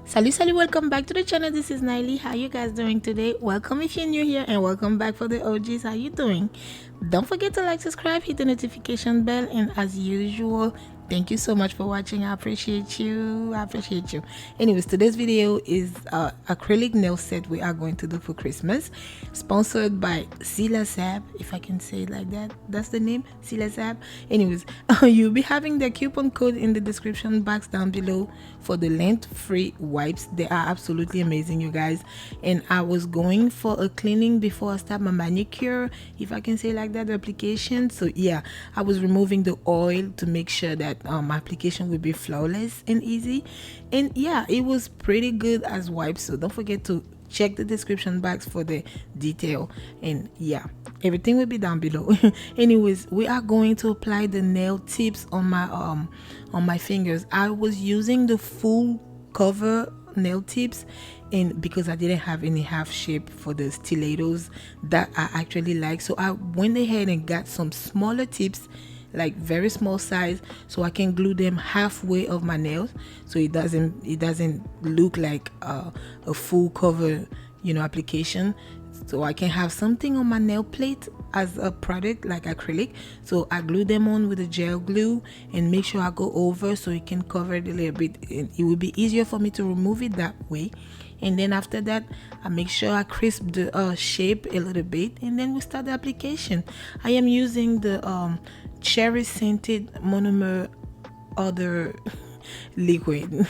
Salut, welcome back to the channel. This is Nayeli. How you guys doing today? Welcome if you're new here, and welcome back for the OGs. How you doing? Don't forget to like, subscribe, hit the notification bell, and as usual, thank you so much for watching. I appreciate you. Anyways, today's video is acrylic nail set we are going to do for Christmas, sponsored by Sab, if I can say it like that. That's the name, Sab. Anyways, you'll be having the coupon code in the description box down below for the lint-free wipes. They are absolutely amazing, you guys. And I was going for a cleaning before I start my manicure, if I can say it like that, the application. So yeah, I was removing the oil to make sure that my application would be flawless and easy. And yeah, it was pretty good as wipes, so don't forget to check the description box for the detail. And yeah, everything will be down below. Anyways, we are going to apply the nail tips on my fingers. I was using the full cover nail tips, and because I didn't have any half shape for the stilettos that I actually like, so I went ahead and got some smaller tips, like very small size, so I can glue them halfway of my nails, so it doesn't look like a full cover, application. So I can have something on my nail plate as a product like acrylic. So I glue them on with a gel glue and make sure I go over so it can cover it a little bit, and it will be easier for me to remove it that way. And then after that, I make sure I crisp the shape a little bit, and then we start the application. I am using the cherry scented monomer other liquid.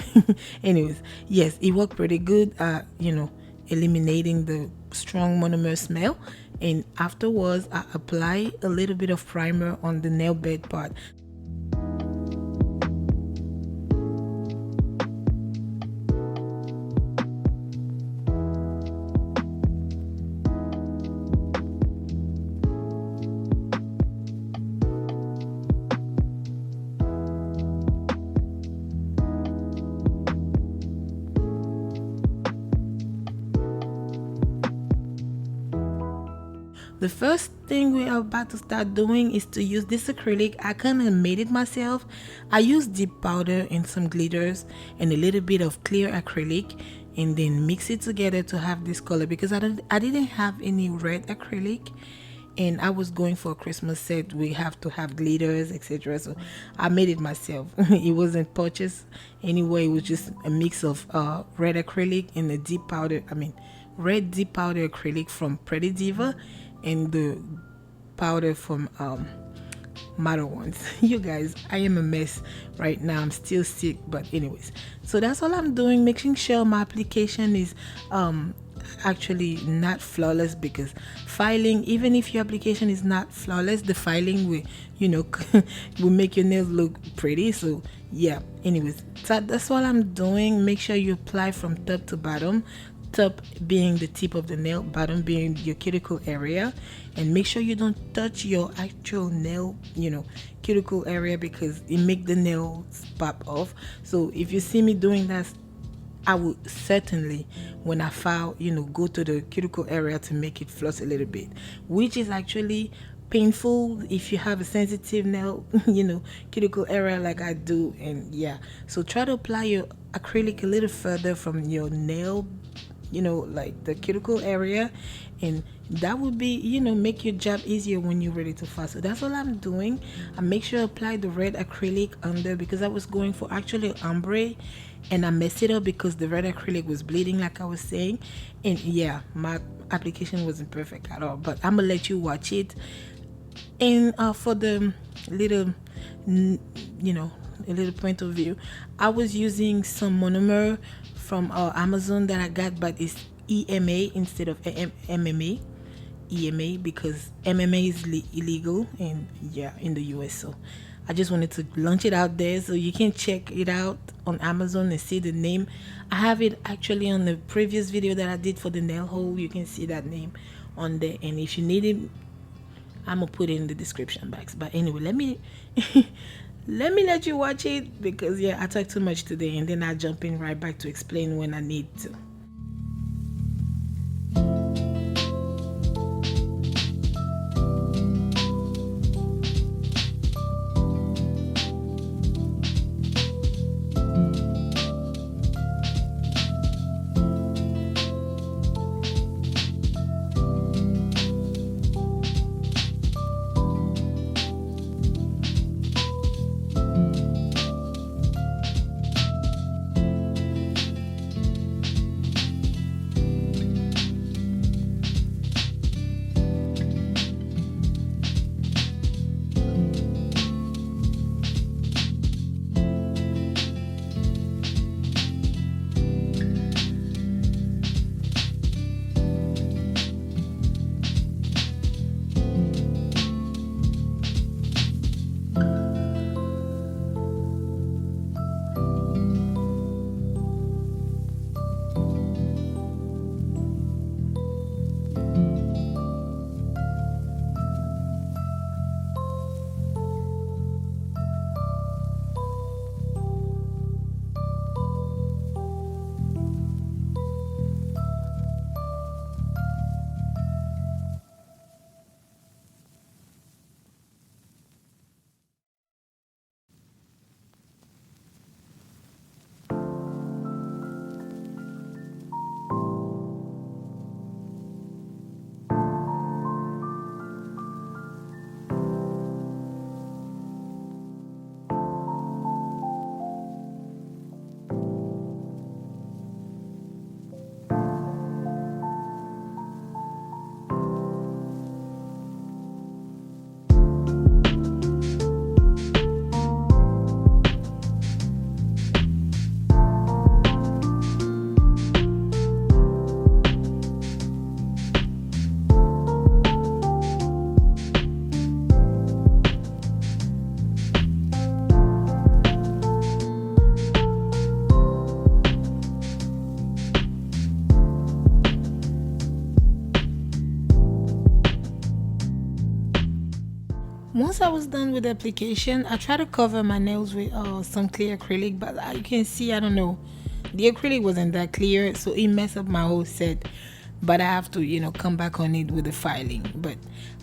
Anyways, yes, it worked pretty good, eliminating the strong monomer smell. And afterwards, I apply a little bit of primer on the nail bed part. The first thing we are about to start doing is to use this acrylic. I kind of made it myself. I used deep powder and some glitters and a little bit of clear acrylic, and then mix it together to have this color, because I didn't have any red acrylic, and I was going for a Christmas set. We have to have glitters, etc. So I made it myself. It wasn't purchased anyway. It was just a mix of red acrylic and the deep powder. Red deep powder acrylic from Pretty Diva, and the powder from modelones. You guys, I am a mess right now. I'm still sick, but anyways, so that's all I'm doing, making sure my application is actually not flawless, because filing, even if your application is not flawless, the filing will will make your nails look pretty. So yeah, anyways, so that's all I'm doing. Make sure you apply from top to bottom, top being the tip of the nail, bottom being your cuticle area, and make sure you don't touch your actual nail, cuticle area, because it make the nails pop off. So if you see me doing that, I would certainly, when I file, go to the cuticle area to make it floss a little bit, which is actually painful if you have a sensitive nail, cuticle area like I do. And yeah, so try to apply your acrylic a little further from your nail, like the cuticle area, and that would be, make your job easier when you're ready to file. So that's all I'm doing. I make sure I apply the red acrylic under, because I was going for actually ombre, and I messed it up because the red acrylic was bleeding, like I was saying. And yeah, my application wasn't perfect at all, but I'm gonna let you watch it. And for the little, a little point of view, I was using some monomer from Amazon that I got, but it's EMA instead of MMA. EMA, because MMA is illegal in the US. So I just wanted to launch it out there, so you can check it out on Amazon and see the name. I have it actually on the previous video that I did for the nail hole. You can see that name on there, and if you need it, I'm gonna put it in the description box. But anyway, let me let you watch it, because yeah, I talk too much today, and then I jump in right back to explain when I need to. I was done with the application, I try to cover my nails with some clear acrylic, but you can see, I don't know, the acrylic wasn't that clear, so it messed up my whole set. But I have to, come back on it with the filing. But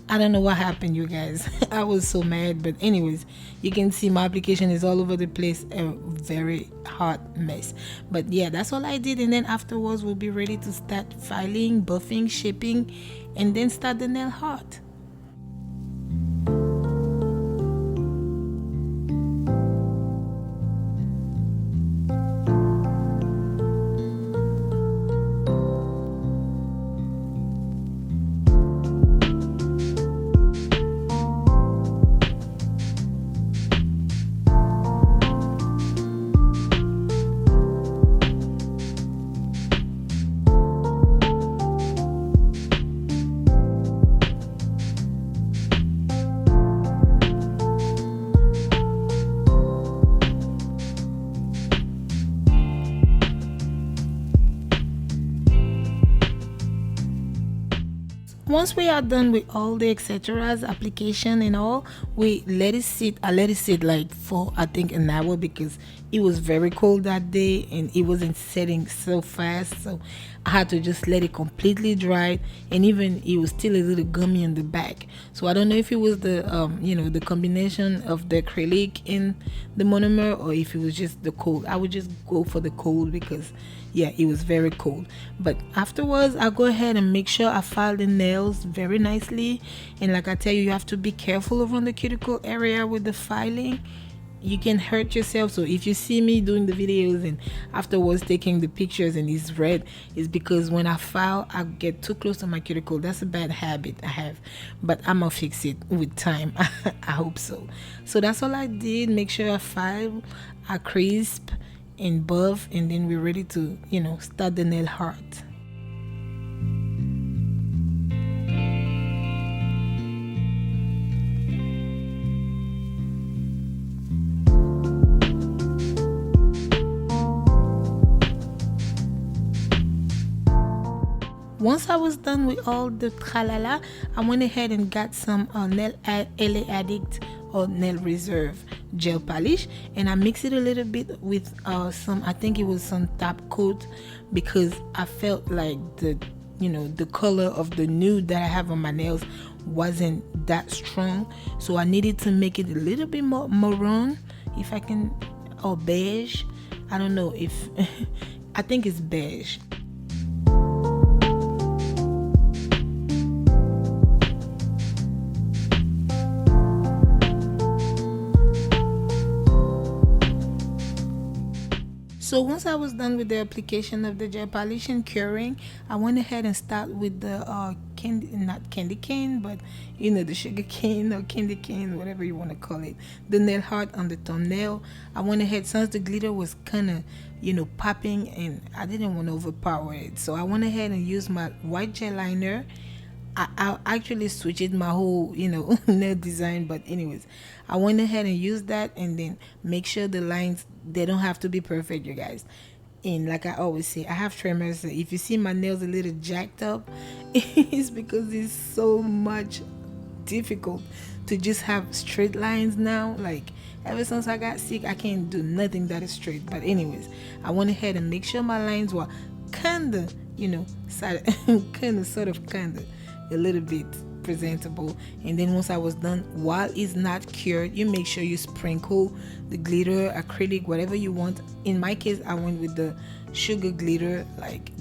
I don't know what happened, you guys. I was so mad. But anyways, you can see my application is all over the place, a very hot mess. But yeah, that's all I did. And then afterwards, we'll be ready to start filing, buffing, shaping, and then start the nail art. Once we are done with all the etceteras, application and all, we let it sit. I let it sit like for I think an hour because it was very cold that day and it wasn't setting so fast, so I had to just let it completely dry. And even it was still a little gummy in the back, so I don't know if it was the the combination of the acrylic and the monomer, or if it was just the cold. I would just go for the cold because yeah, it was very cold. But afterwards, I'll go ahead and make sure I file the nails very nicely. And like I tell you, you have to be careful around the cuticle area with the filing. You can hurt yourself. So if you see me doing the videos and afterwards taking the pictures and it's red, it's because when I file, I get too close to my cuticle. That's a bad habit I have, but I'm gonna fix it with time. I hope so. So that's all I did. Make sure I file, I crisp and buff, and then we're ready to start the nail art. Once I was done with all the tralala, I went ahead and got some Nayelynailedit or Nail Reserve gel polish, and I mixed it a little bit with some, I think it was some top coat, because I felt like the color of the nude that I have on my nails wasn't that strong, so I needed to make it a little bit more maroon, if I can, or beige. I don't know if I think it's beige. So once I was done with the application of the gel polish and curing, I went ahead and start with the not candy cane, but the sugar cane or candy cane, whatever you want to call it, the nail art on the thumbnail. I went ahead, since the glitter was kind of popping, and I didn't want to overpower it, so I went ahead and used my white gel liner. I actually switched my whole nail design, but anyways, I went ahead and used that, and then make sure the lines, they don't have to be perfect, you guys. And like I always say, I have tremors, so if you see my nails a little jacked up, it's because it's so much difficult to just have straight lines now. Like ever since I got sick, I can't do nothing that is straight. But anyways, I went ahead and make sure my lines were kinda a little bit presentable. And then once I was done, while it's not cured, you make sure you sprinkle the glitter, acrylic, whatever you want. In my case, I went with the sugar glitter, like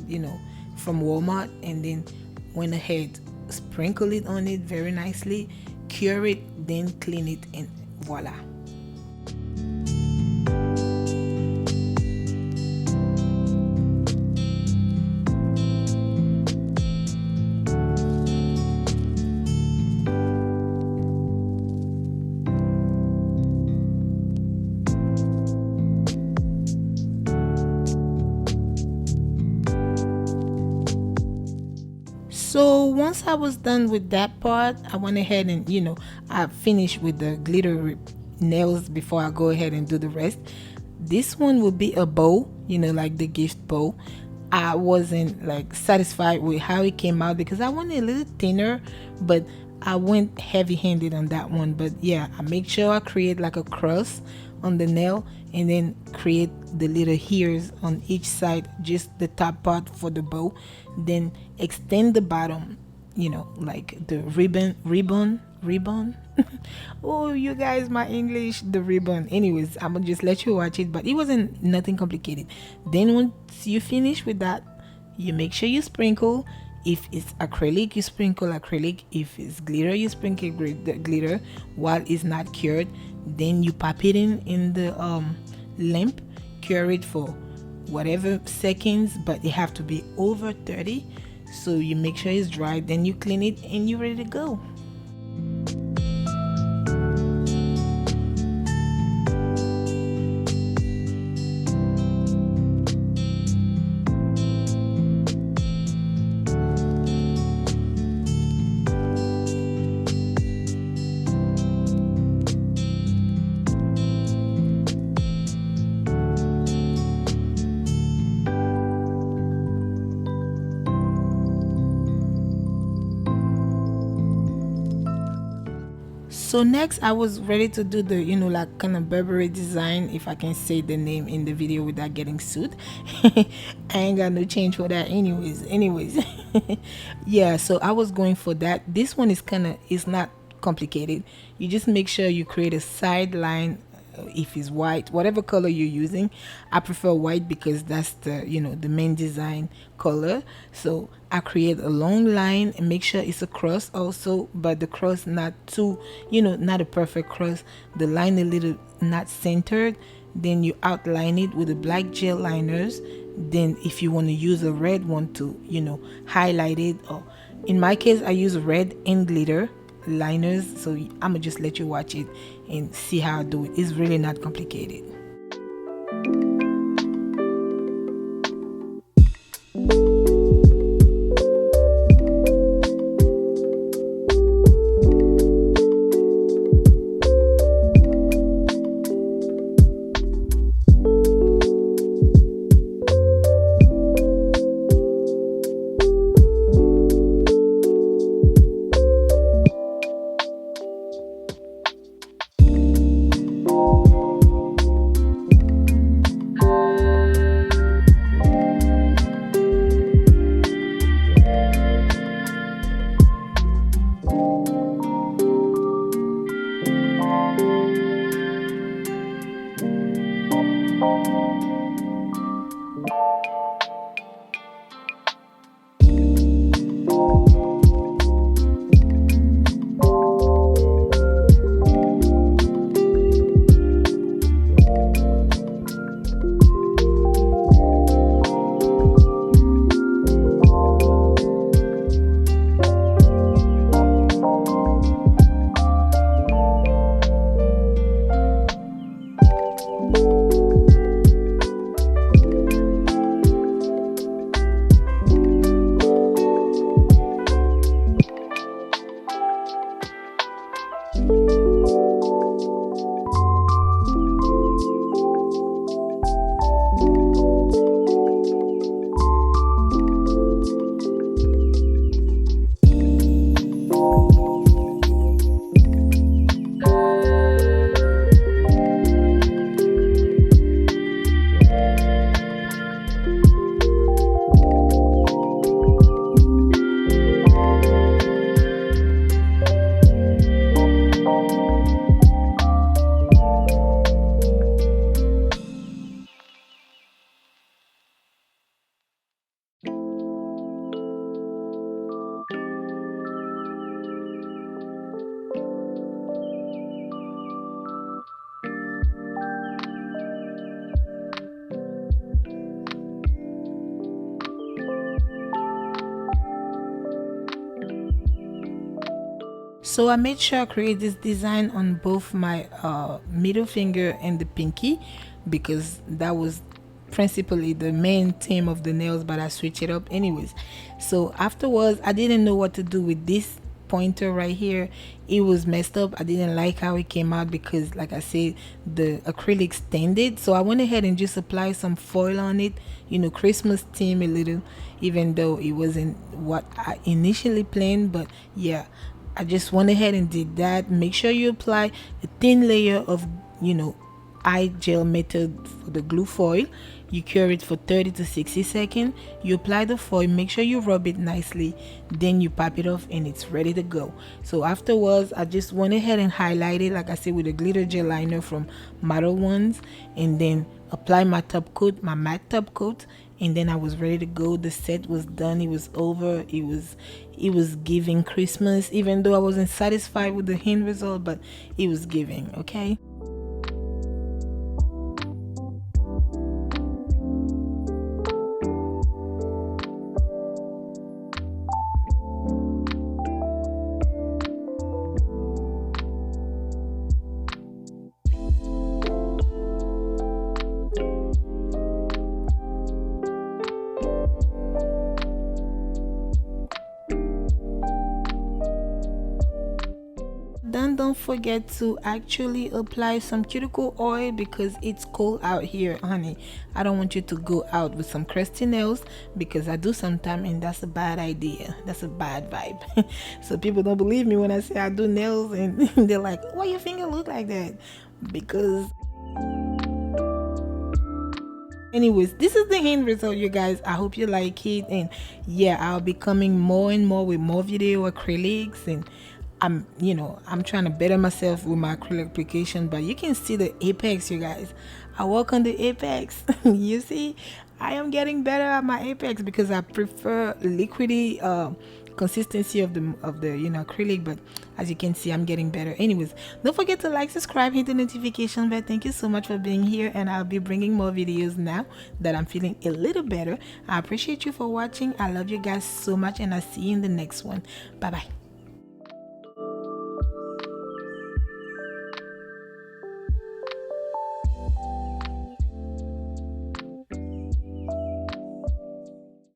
from Walmart, and then went ahead, sprinkle it on it very nicely, cure it, then clean it, and voila. So once I was done with that part, I went ahead and I finished with the glitter nails before I go ahead and do the rest. This one will be a bow, like the gift bow. I wasn't like satisfied with how it came out because I wanted a little thinner, but I went heavy-handed on that one, but yeah, I make sure I create like a cross on the nail, and then create the little hairs on each side, just the top part for the bow, then extend the bottom, like the ribbon. Oh, you guys, my English, the ribbon. Anyways, I'm gonna just let you watch it, but it wasn't nothing complicated. Then once you finish with that, you make sure you sprinkle. If it's acrylic, you sprinkle acrylic. If it's glitter, you sprinkle glitter while it's not cured. Then you pop it in the lamp, cure it for whatever seconds, but it have to be over 30. So you make sure it's dry, then you clean it, and you're ready to go. So next, I was ready to do the like kind of Burberry design, if I can say the name in the video without getting sued. I ain't got no change for that anyways. Yeah, so I was going for that. This one is it's not complicated. You just make sure you create a side line. If it's white, whatever color you're using, I prefer white because that's the main design color. So I create a long line and make sure it's a cross also, but the cross not too, not a perfect cross, the line a little not centered. Then you outline it with the black gel liners. Then if you want to use a red one to highlight it, or in my case I use red and glitter liners. So I'm gonna just let you watch it and see how I do it. It's really not complicated. So I made sure I create this design on both my middle finger and the pinky, because that was principally the main theme of the nails, but I switched it up anyways. So afterwards, I didn't know what to do with this pointer right here. It was messed up. I didn't like how it came out because, like I said, the acrylic stained. So I went ahead and just applied some foil on it, Christmas theme a little, even though it wasn't what I initially planned. But yeah, I just went ahead and did that. Make sure you apply a thin layer of, eye gel method for the glue foil. You cure it for 30 to 60 seconds. You apply the foil, make sure you rub it nicely, then you pop it off and it's ready to go. So afterwards, I just went ahead and highlighted, like I said, with a glitter gel liner from modelones, and then apply my top coat, my matte top coat, and then I was ready to go. The set was done, it was over, it was giving Christmas, even though I wasn't satisfied with the end result, but it was giving. Okay. Then don't forget to actually apply some cuticle oil because it's cold out here, honey. I don't want you to go out with some crusty nails, because I do sometimes, and that's a bad idea. That's a bad vibe. So people don't believe me when I say I do nails, and they're like, why your finger look like that? Because anyways, this is the end result, you guys. I hope you like it, and yeah, I'll be coming more and more with more video acrylics, and I'm trying to better myself with my acrylic application. But you can see the apex, you guys. I work on the apex. You see, I am getting better at my apex because I prefer liquidy consistency of the acrylic. But as you can see, I'm getting better. Anyways, don't forget to like, subscribe, hit the notification bell. Thank you so much for being here, and I'll be bringing more videos now that I'm feeling a little better. I appreciate you for watching. I love you guys so much, and I'll see you in the next one. Bye bye.